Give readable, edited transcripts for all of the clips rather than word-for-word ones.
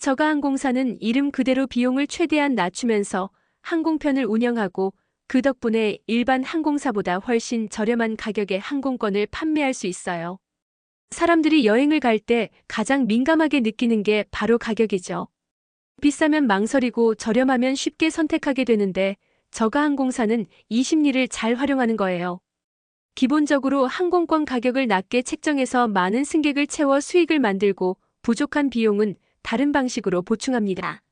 저가항공사는 이름 그대로 비용을 최대한 낮추면서 항공편을 운영하고 그 덕분에 일반 항공사보다 훨씬 저렴한 가격에 항공권을 판매할 수 있어요. 사람들이 여행을 갈 때 가장 민감하게 느끼는 게 바로 가격이죠. 비싸면 망설이고 저렴하면 쉽게 선택하게 되는데 저가항공사는 이 심리를 잘 활용하는 거예요. 기본적으로 항공권 가격을 낮게 책정해서 많은 승객을 채워 수익을 만들고 부족한 비용은 다른 방식으로 보충합니다.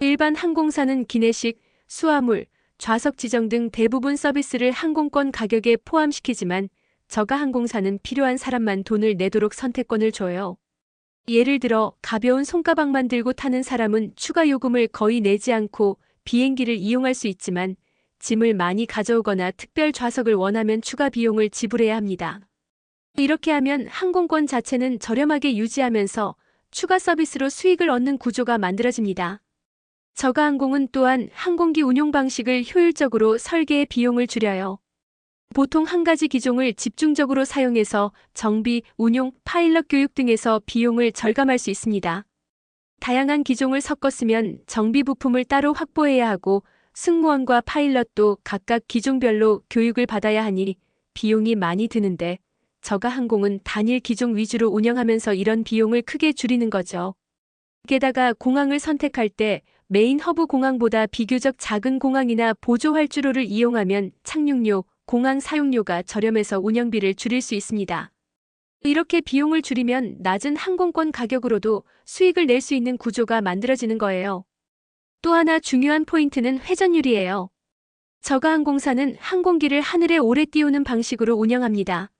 일반 항공사는 기내식, 수화물, 좌석 지정 등 대부분 서비스를 항공권 가격에 포함시키지만 저가항공사는 필요한 사람만 돈을 내도록 선택권을 줘요. 예를 들어 가벼운 손가방만 들고 타는 사람은 추가 요금을 거의 내지 않고 비행기를 이용할 수 있지만 짐을 많이 가져오거나 특별 좌석을 원하면 추가 비용을 지불해야 합니다. 이렇게 하면 항공권 자체는 저렴하게 유지하면서 추가 서비스로 수익을 얻는 구조가 만들어집니다. 저가항공은 또한 항공기 운용 방식을 효율적으로 설계해 비용을 줄여요. 보통 한 가지 기종을 집중적으로 사용해서 정비, 운용, 파일럿 교육 등에서 비용을 절감할 수 있습니다. 다양한 기종을 섞어 쓰면 정비 부품을 따로 확보해야 하고 승무원과 파일럿도 각각 기종별로 교육을 받아야 하니 비용이 많이 드는데 저가항공은 단일 기종 위주로 운영하면서 이런 비용을 크게 줄이는 거죠. 게다가 공항을 선택할 때 메인 허브 공항보다 비교적 작은 공항이나 보조 활주로를 이용하면 착륙료, 공항 사용료가 저렴해서 운영비를 줄일 수 있습니다. 이렇게 비용을 줄이면 낮은 항공권 가격으로도 수익을 낼 수 있는 구조가 만들어지는 거예요. 또 하나 중요한 포인트는 회전율이에요. 저가항공사는 항공기를 하늘에 오래 띄우는 방식으로 운영합니다.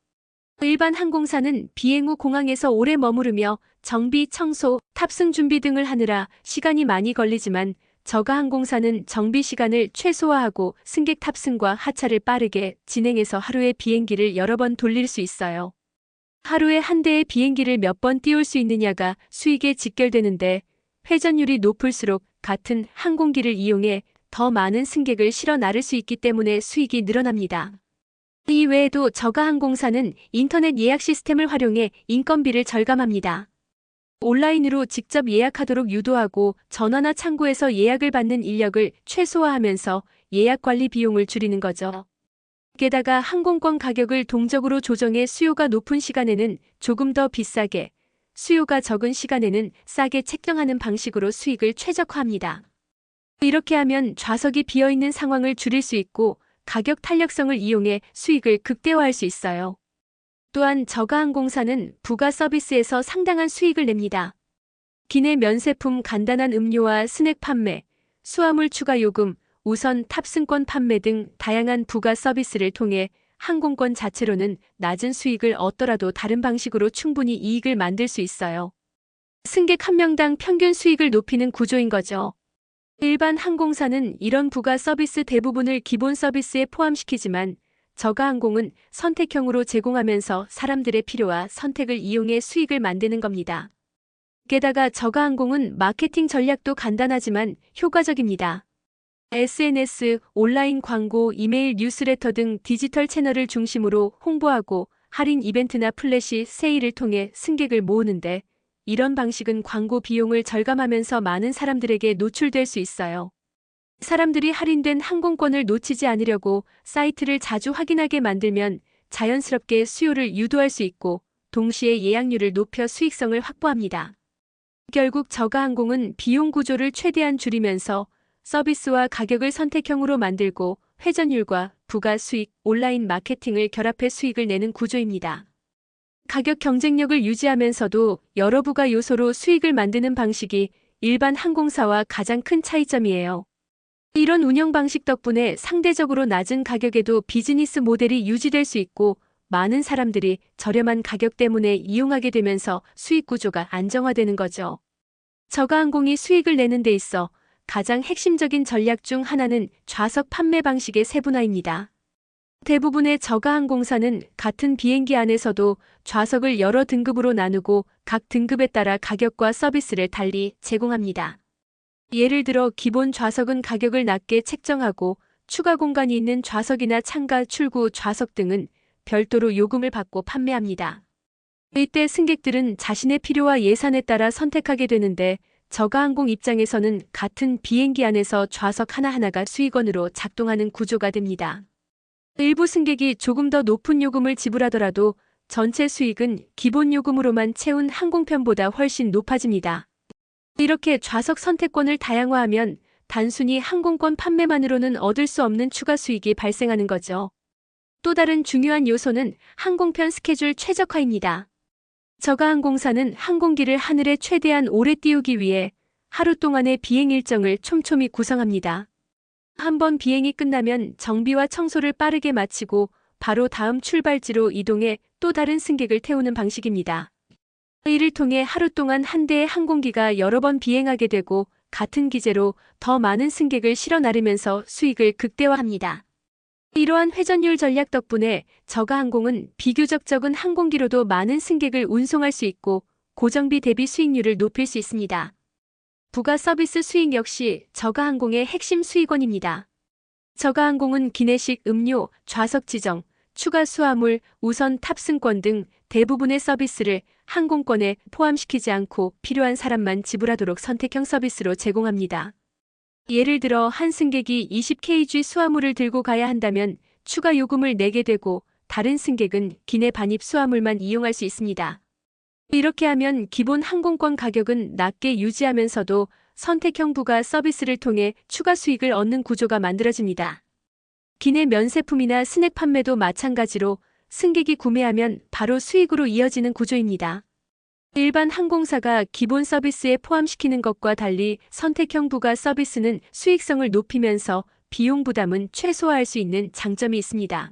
일반 항공사는 비행 후 공항에서 오래 머무르며 정비, 청소, 탑승 준비 등을 하느라 시간이 많이 걸리지만 저가항공사는 정비 시간을 최소화하고 승객 탑승과 하차를 빠르게 진행해서 하루에 비행기를 여러 번 돌릴 수 있어요. 하루에 한 대의 비행기를 몇 번 띄울 수 있느냐가 수익에 직결되는데 회전율이 높을수록 같은 항공기를 이용해 더 많은 승객을 실어 나를 수 있기 때문에 수익이 늘어납니다. 이 외에도 저가항공사는 인터넷 예약 시스템을 활용해 인건비를 절감합니다. 온라인으로 직접 예약하도록 유도하고 전화나 창구에서 예약을 받는 인력을 최소화하면서 예약 관리 비용을 줄이는 거죠. 게다가 항공권 가격을 동적으로 조정해 수요가 높은 시간에는 조금 더 비싸게, 수요가 적은 시간에는 싸게 책정하는 방식으로 수익을 최적화합니다. 이렇게 하면 좌석이 비어있는 상황을 줄일 수 있고 가격 탄력성을 이용해 수익을 극대화할 수 있어요. 또한 저가항공사는 부가 서비스에서 상당한 수익을 냅니다. 기내 면세품, 간단한 음료와 스낵 판매, 수화물 추가 요금, 우선 탑승권 판매 등 다양한 부가 서비스를 통해 항공권 자체로는 낮은 수익을 얻더라도 다른 방식으로 충분히 이익을 만들 수 있어요. 승객 한 명당 평균 수익을 높이는 구조인 거죠. 일반 항공사는 이런 부가 서비스 대부분을 기본 서비스에 포함시키지만 저가항공은 선택형으로 제공하면서 사람들의 필요와 선택을 이용해 수익을 만드는 겁니다. 게다가 저가항공은 마케팅 전략도 간단하지만 효과적입니다. SNS, 온라인 광고, 이메일 뉴스레터 등 디지털 채널을 중심으로 홍보하고 할인 이벤트나 플래시 세일을 통해 승객을 모으는데 이런 방식은 광고 비용을 절감하면서 많은 사람들에게 노출될 수 있어요. 사람들이 할인된 항공권을 놓치지 않으려고 사이트를 자주 확인하게 만들면 자연스럽게 수요를 유도할 수 있고 동시에 예약률을 높여 수익성을 확보합니다. 결국 저가항공은 비용 구조를 최대한 줄이면서 서비스와 가격을 선택형으로 만들고 회전율과 부가 수익, 온라인 마케팅을 결합해 수익을 내는 구조입니다. 가격 경쟁력을 유지하면서도 여러 부가 요소로 수익을 만드는 방식이 일반 항공사와 가장 큰 차이점이에요. 이런 운영 방식 덕분에 상대적으로 낮은 가격에도 비즈니스 모델이 유지될 수 있고 많은 사람들이 저렴한 가격 때문에 이용하게 되면서 수익 구조가 안정화되는 거죠. 저가항공이 수익을 내는 데 있어 가장 핵심적인 전략 중 하나는 좌석 판매 방식의 세분화입니다. 대부분의 저가항공사는 같은 비행기 안에서도 좌석을 여러 등급으로 나누고 각 등급에 따라 가격과 서비스를 달리 제공합니다. 예를 들어 기본 좌석은 가격을 낮게 책정하고 추가 공간이 있는 좌석이나 창가, 출구 좌석 등은 별도로 요금을 받고 판매합니다. 이때 승객들은 자신의 필요와 예산에 따라 선택하게 되는데 저가항공 입장에서는 같은 비행기 안에서 좌석 하나하나가 수익원으로 작동하는 구조가 됩니다. 일부 승객이 조금 더 높은 요금을 지불하더라도 전체 수익은 기본 요금으로만 채운 항공편보다 훨씬 높아집니다. 이렇게 좌석 선택권을 다양화하면 단순히 항공권 판매만으로는 얻을 수 없는 추가 수익이 발생하는 거죠. 또 다른 중요한 요소는 항공편 스케줄 최적화입니다. 저가항공사는 항공기를 하늘에 최대한 오래 띄우기 위해 하루 동안의 비행 일정을 촘촘히 구성합니다. 한번 비행이 끝나면 정비와 청소를 빠르게 마치고 바로 다음 출발지로 이동해 또 다른 승객을 태우는 방식입니다. 이를 통해 하루 동안 한 대의 항공기가 여러 번 비행하게 되고 같은 기제로 더 많은 승객을 실어 나르면서 수익을 극대화합니다. 이러한 회전율 전략 덕분에 저가항공은 비교적 적은 항공기로도 많은 승객을 운송할 수 있고 고정비 대비 수익률을 높일 수 있습니다. 부가 서비스 수익 역시 저가항공의 핵심 수익원입니다. 저가항공은 기내식 음료, 좌석 지정, 추가 수화물, 우선 탑승권 등 대부분의 서비스를 항공권에 포함시키지 않고 필요한 사람만 지불하도록 선택형 서비스로 제공합니다. 예를 들어 한 승객이 20kg 수화물을 들고 가야 한다면 추가 요금을 내게 되고 다른 승객은 기내 반입 수화물만 이용할 수 있습니다. 이렇게 하면 기본 항공권 가격은 낮게 유지하면서도 선택형 부가 서비스를 통해 추가 수익을 얻는 구조가 만들어집니다. 기내 면세품이나 스낵 판매도 마찬가지로 승객이 구매하면 바로 수익으로 이어지는 구조입니다. 일반 항공사가 기본 서비스에 포함시키는 것과 달리 선택형 부가 서비스는 수익성을 높이면서 비용 부담은 최소화할 수 있는 장점이 있습니다.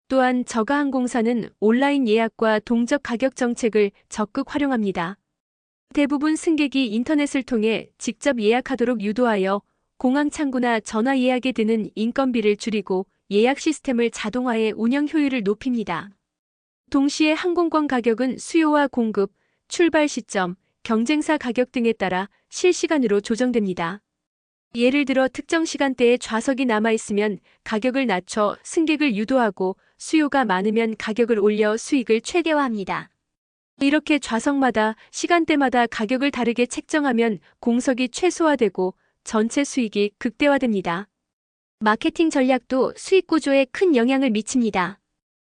또한 저가항공사는 온라인 예약과 동적 가격 정책을 적극 활용합니다. 대부분 승객이 인터넷을 통해 직접 예약하도록 유도하여 공항 창구나 전화 예약에 드는 인건비를 줄이고 예약 시스템을 자동화해 운영 효율을 높입니다. 동시에 항공권 가격은 수요와 공급, 출발 시점, 경쟁사 가격 등에 따라 실시간으로 조정됩니다. 예를 들어 특정 시간대에 좌석이 남아있으면 가격을 낮춰 승객을 유도하고 수요가 많으면 가격을 올려 수익을 최대화합니다. 이렇게 좌석마다 시간대마다 가격을 다르게 책정하면 공석이 최소화되고 전체 수익이 극대화됩니다. 마케팅 전략도 수익 구조에 큰 영향을 미칩니다.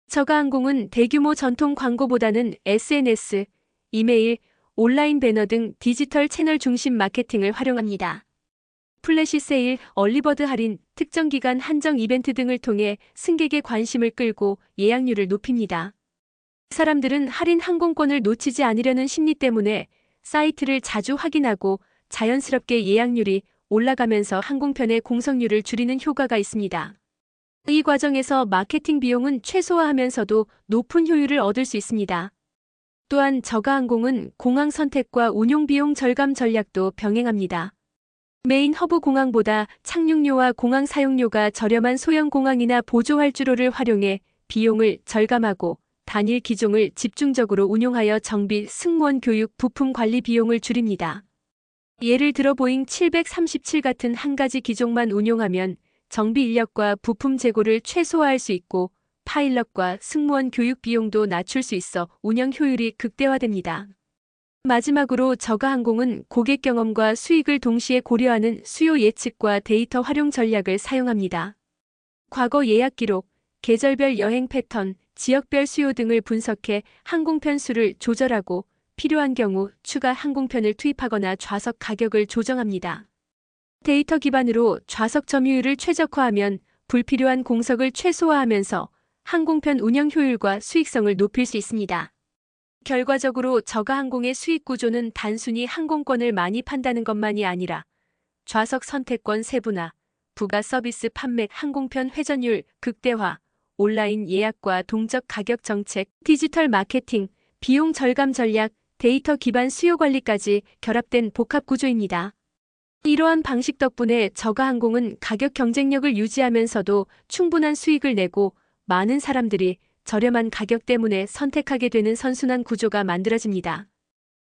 저가항공은 대규모 전통 광고보다는 SNS, 이메일, 온라인 배너 등 디지털 채널 중심 마케팅을 활용합니다. 플래시 세일, 얼리버드 할인, 특정 기간 한정 이벤트 등을 통해 승객의 관심을 끌고 예약률을 높입니다. 사람들은 할인 항공권을 놓치지 않으려는 심리 때문에 사이트를 자주 확인하고 자연스럽게 예약률이 올라가면서 항공편의 공석률을 줄이는 효과가 있습니다. 이 과정에서 마케팅 비용은 최소화하면서도 높은 효율을 얻을 수 있습니다. 또한 저가항공은 공항 선택과 운용 비용 절감 전략도 병행합니다. 메인 허브 공항보다 착륙료와 공항 사용료가 저렴한 소형 공항이나 보조 활주로를 활용해 비용을 절감하고 단일 기종을 집중적으로 운용하여 정비, 승무원 교육, 부품 관리 비용을 줄입니다. 예를 들어 보잉 737 같은 한 가지 기종만 운용하면 정비 인력과 부품 재고를 최소화할 수 있고 파일럿과 승무원 교육 비용도 낮출 수 있어 운영 효율이 극대화됩니다. 마지막으로 저가항공은 고객 경험과 수익을 동시에 고려하는 수요 예측과 데이터 활용 전략을 사용합니다. 과거 예약 기록, 계절별 여행 패턴, 지역별 수요 등을 분석해 항공편 수를 조절하고 필요한 경우 추가 항공편을 투입하거나 좌석 가격을 조정합니다. 데이터 기반으로 좌석 점유율을 최적화하면 불필요한 공석을 최소화하면서 항공편 운영 효율과 수익성을 높일 수 있습니다. 결과적으로 저가항공의 수익 구조는 단순히 항공권을 많이 판다는 것만이 아니라 좌석 선택권 세분화, 부가 서비스 판매, 항공편 회전율 극대화, 온라인 예약과 동적 가격 정책, 디지털 마케팅, 비용 절감 전략, 데이터 기반 수요 관리까지 결합된 복합 구조입니다. 이러한 방식 덕분에 저가항공은 가격 경쟁력을 유지하면서도 충분한 수익을 내고 많은 사람들이 저렴한 가격 때문에 선택하게 되는 선순환 구조가 만들어집니다.